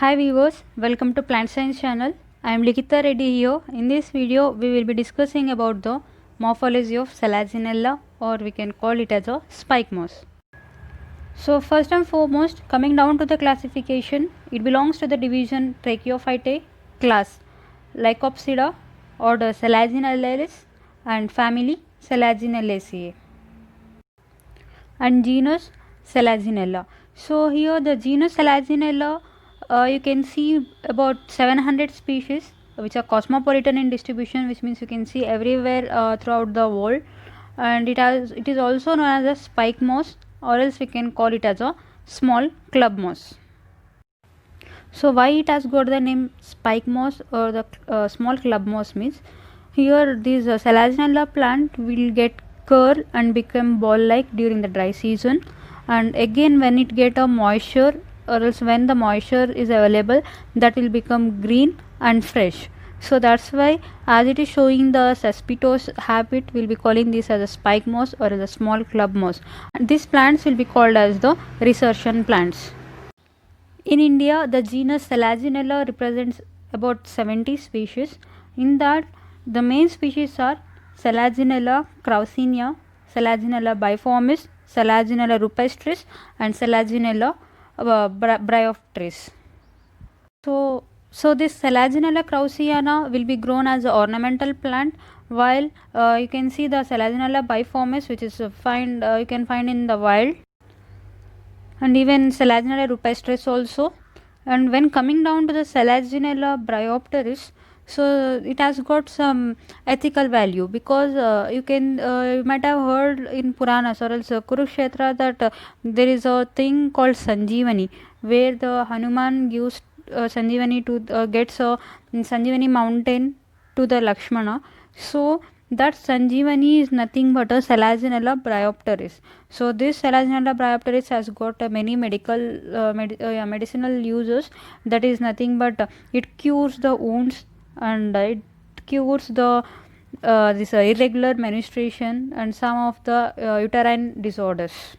Hi viewers, welcome to Plant Science channel. I am Likita Reddy here. In this video, we will be discussing about the morphology of Selaginella, or we can call it as a spike moss. So first and foremost, coming down to the classification, it belongs to the division Tracheophytae, class Lycopsida, order Selaginellaris, and family Selaginellaceae, and genus Selaginella. So here the genus Selaginella, you can see about 700 species which are cosmopolitan in distribution, which means you can see everywhere throughout the world, and it is also known as a spike moss, or else we can call it as a small club moss. So why it has got the name spike moss or the small club moss means, here this Selaginella plant will get curl and become ball like during the dry season, and again when it get a moisture, or else when the moisture is available, that will become green and fresh. So that's why, as it is showing the cespitous habit, we'll be calling this as a spike moss or as a small club moss, and these plants will be called as the resurgent plants. In India, the genus Selaginella represents about 70 species. In that, the main species are Selaginella kraussenia, Selaginella biformis, Selaginella rupestris, and Selaginella bryopteris. So this Selaginella kraussiana will be grown as an ornamental plant, while you can see the Selaginella biformis, which is you can find in the wild, and even Selaginella rupestris also. And when coming down to the Selaginella bryopteris, so it has got some ethical value, because you might have heard in Puranas or else Kurukshetra that there is a thing called Sanjeevani, where the Hanuman gives Sanjeevani to gets a Sanjeevani mountain to the Lakshmana. So that Sanjeevani is nothing but a Selaginella bryopteris. So this Selaginella bryopteris has got many medicinal uses. That is nothing but it cures the wounds, and it cures the this irregular menstruation and some of the uterine disorders.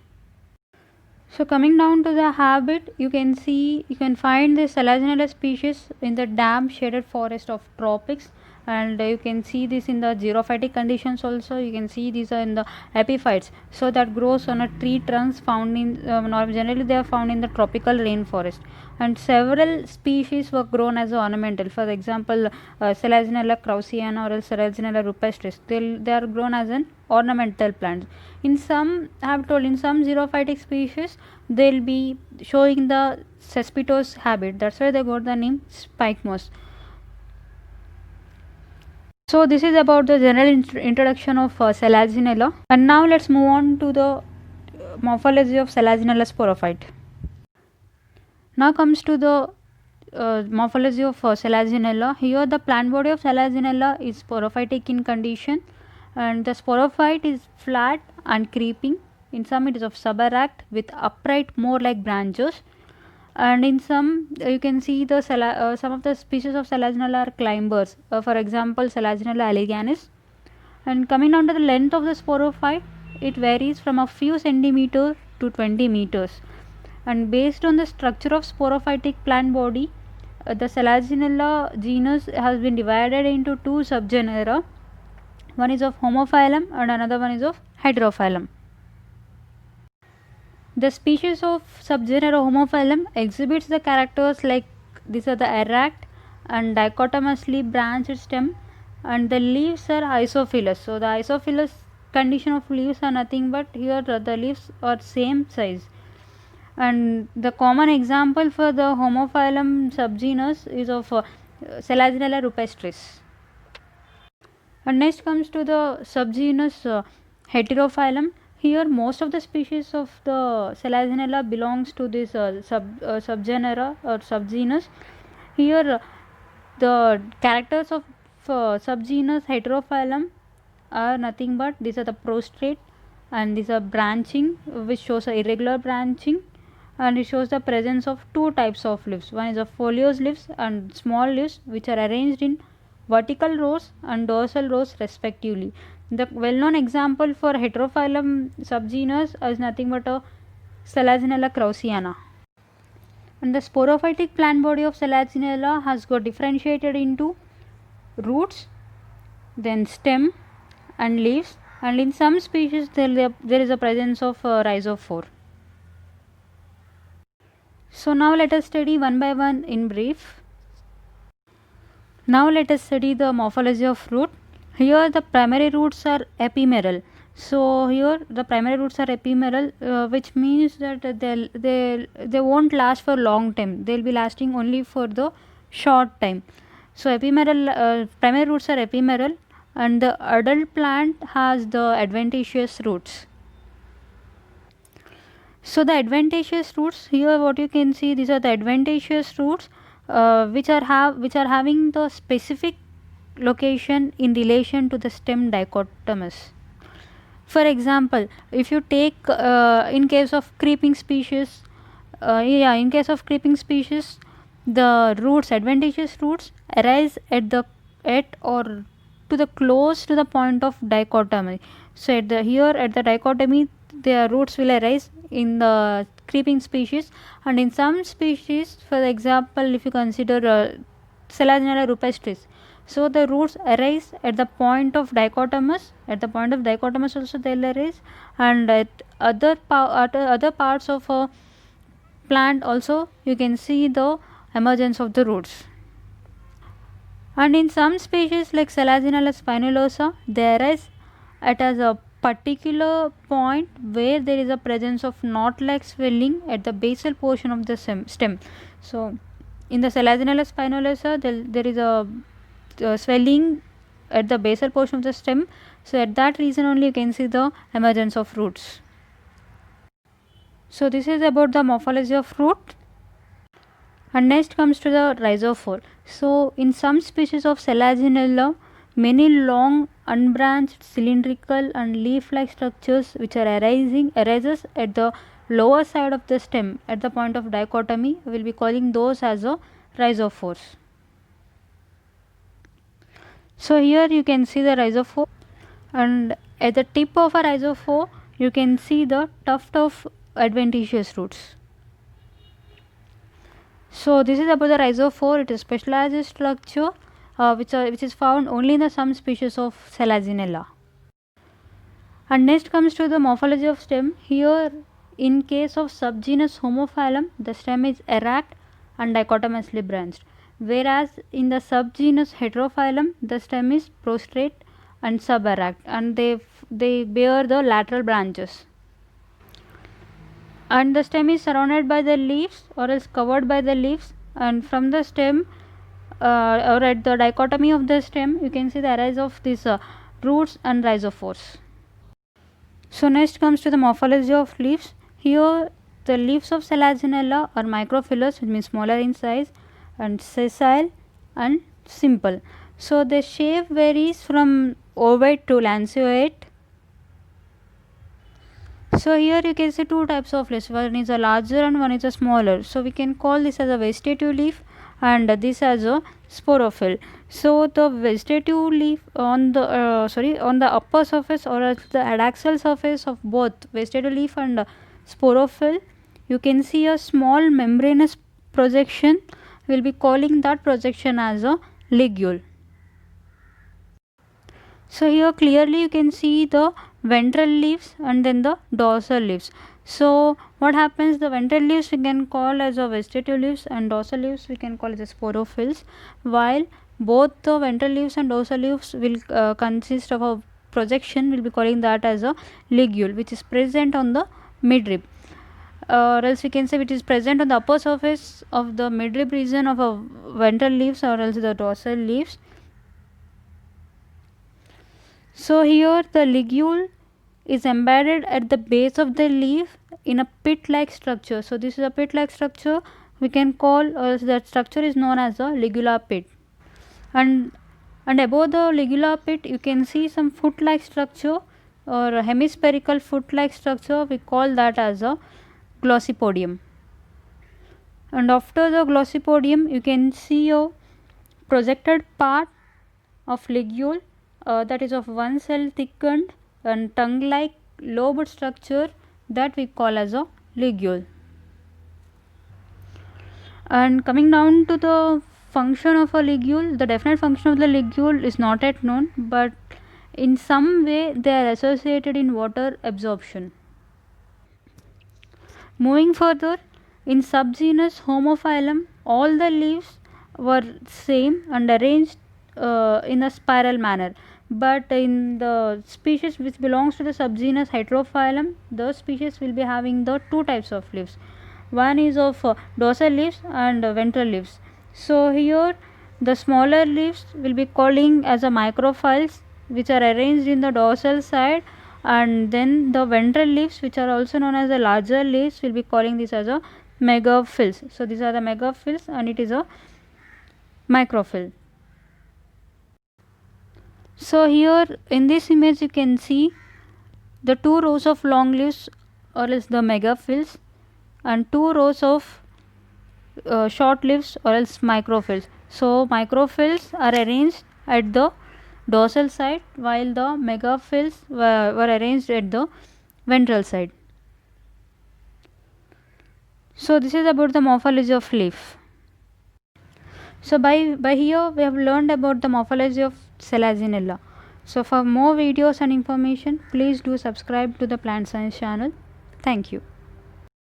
So coming down to the habit, you can find the Selaginella species in the damp shaded forest of tropics, and you can see this in the xerophytic conditions also. You can see these are in the epiphytes, so that grows on a tree trunks found in generally they are found in the tropical rainforest, and several species were grown as ornamental. For example, Selaginella kraussiana or Selaginella rupestris, they are grown as an ornamental plants. In some, I have told, in some xerophytic species they will be showing the cespitous habit. That's why they got the name spike moss. So this is about the general introduction of Selaginella, and now let's move on to the morphology of Selaginella sporophyte. Now comes to the morphology of Selaginella. Here the plant body of Selaginella is sporophytic in condition, and the sporophyte is flat and creeping. In some it is of suberect with upright more like branches, and in some you can see the some of the species of Selaginella are climbers, for example Selaginella eleganis. And coming down to the length of the sporophyte, it varies from a few centimeters to 20 meters, and based on the structure of sporophytic plant body, the Selaginella genus has been divided into two subgenera. One is of Homophyllum and another one is of Hydrophyllum. The species of subgenera Homophyllum exhibits the characters like these are the erect and dichotomously branched stem, and the leaves are isophilous. So the isophilous condition of leaves are nothing but here the leaves are same size. And the common example for the Homophyllum subgenus is of Selaginella rupestris. And next comes to the subgenus Heterophyllum. Here most of the species of the Selaginella belongs to this subgenera or subgenus. Here the characters of subgenus Heterophyllum are nothing but these are the prostrate, and these are branching, which shows a irregular branching, and it shows the presence of two types of leaves. One is a foliose leaves and small leaves, which are arranged in vertical rows and dorsal rows respectively. The well known example for Heterophyllum subgenus is nothing but a Selaginella kraussiana. And the sporophytic plant body of Selaginella has got differentiated into roots, then stem and leaves, and in some species there is a presence of rhizophore. So now let us study one by one in brief. Now let us study the morphology of root. Here the primary roots are epimeral. So here the primary roots are epimeral, which means that they won't last for long time. They will be lasting only for the short time. So epimeral primary roots are epimeral, and the adult plant has the adventitious roots. So the adventitious roots, here what you can see, these are the adventitious roots which are having the specific location in relation to the stem dichotomous. For example, if you take in case of creeping species, in case of creeping species, the roots, adventitious roots, arise at or to the close to the point of dichotomy. So at the dichotomy, the roots will arise in the creeping species, and in some species, for example, if you consider Selaginella rupestris, so the roots arise at the point of dichotomous. At the point of dichotomous also they will arise, and at other parts of a plant also you can see the emergence of the roots. And in some species like Selaginella spinulosa, they arise at as a particular point where there is a presence of knot-like swelling at the basal portion of the stem. So in the Selaginella spinulosa, there is a swelling at the basal portion of the stem. So at that reason only you can see the emergence of roots. So this is about the morphology of root. And next comes to the rhizophore. So in some species of Selaginella, many long unbranched cylindrical and leaf-like structures which are arises at the lower side of the stem at the point of dichotomy, we will be calling those as a rhizophores. So here you can see the rhizophore, and at the tip of a rhizophore you can see the tuft of adventitious roots. So this is about the rhizophore. It is specialized structure which is found only in some species of Selaginella. And next comes to the morphology of stem. Here in case of subgenus Homophyllum, the stem is erect and dichotomously branched, whereas in the subgenus Heterophyllum, the stem is prostrate and suberect, and they bear the lateral branches. And the stem is surrounded by the leaves or else covered by the leaves, and from the stem or at the dichotomy of the stem you can see the rise of these roots and rhizophores. So next comes to the morphology of leaves. Here the leaves of Selaginella are microphyllous, which means smaller in size, and sessile and simple. So the shape varies from ovate to lanceolate. So here you can see two types of leaves, one is a larger and one is a smaller. So we can call this as a vegetative leaf and this as a sporophyll. So the vegetative leaf on the on the upper surface or at the adaxial surface of both vegetative leaf and sporophyll, you can see a small membranous projection. We will be calling that projection as a ligule. So here clearly you can see the ventral leaves and then the dorsal leaves. So what happens, the ventral leaves we can call as a vegetative leaves and dorsal leaves we can call as a sporophylls, while both the ventral leaves and dorsal leaves will consist of a projection. We will be calling that as a ligule, which is present on the midrib, or else we can say which is present on the upper surface of the midrib region of a ventral leaves or else the dorsal leaves. So here the ligule is embedded at the base of the leaf in a pit-like structure. So this is a pit-like structure we can call, or that structure is known as a ligular pit. And above the ligular pit you can see some foot-like structure or a hemispherical foot-like structure. We call that as a glossopodium. And after the glossopodium you can see a projected part of ligule that is of one cell thickened and tongue-like lobed structure that we call as a ligule. And coming down to the function of a ligule, the definite function of the ligule is not yet known, but in some way they are associated in water absorption. Moving further, in subgenus Homophilum, all the leaves were same and arranged in a spiral manner. But in the species which belongs to the subgenus Heterophyllum, those species will be having the two types of leaves. One is of dorsal leaves and ventral leaves. So here the smaller leaves will be calling as a microphylla, which are arranged in the dorsal side, and then the ventral leaves, which are also known as the larger leaves, will be calling this as a megaphylls. So these are the megaphylls and it is a microphyll. So here in this image you can see the two rows of long leaves or else the megaphylls and two rows of short leaves or else microphylls. So microphylls are arranged at the dorsal side while the megaphylls were arranged at the ventral side. So this is about the morphology of leaf. So by here we have learned about the morphology of Selaginella. So for more videos and information, please do subscribe to the Plant Science channel. Thank you.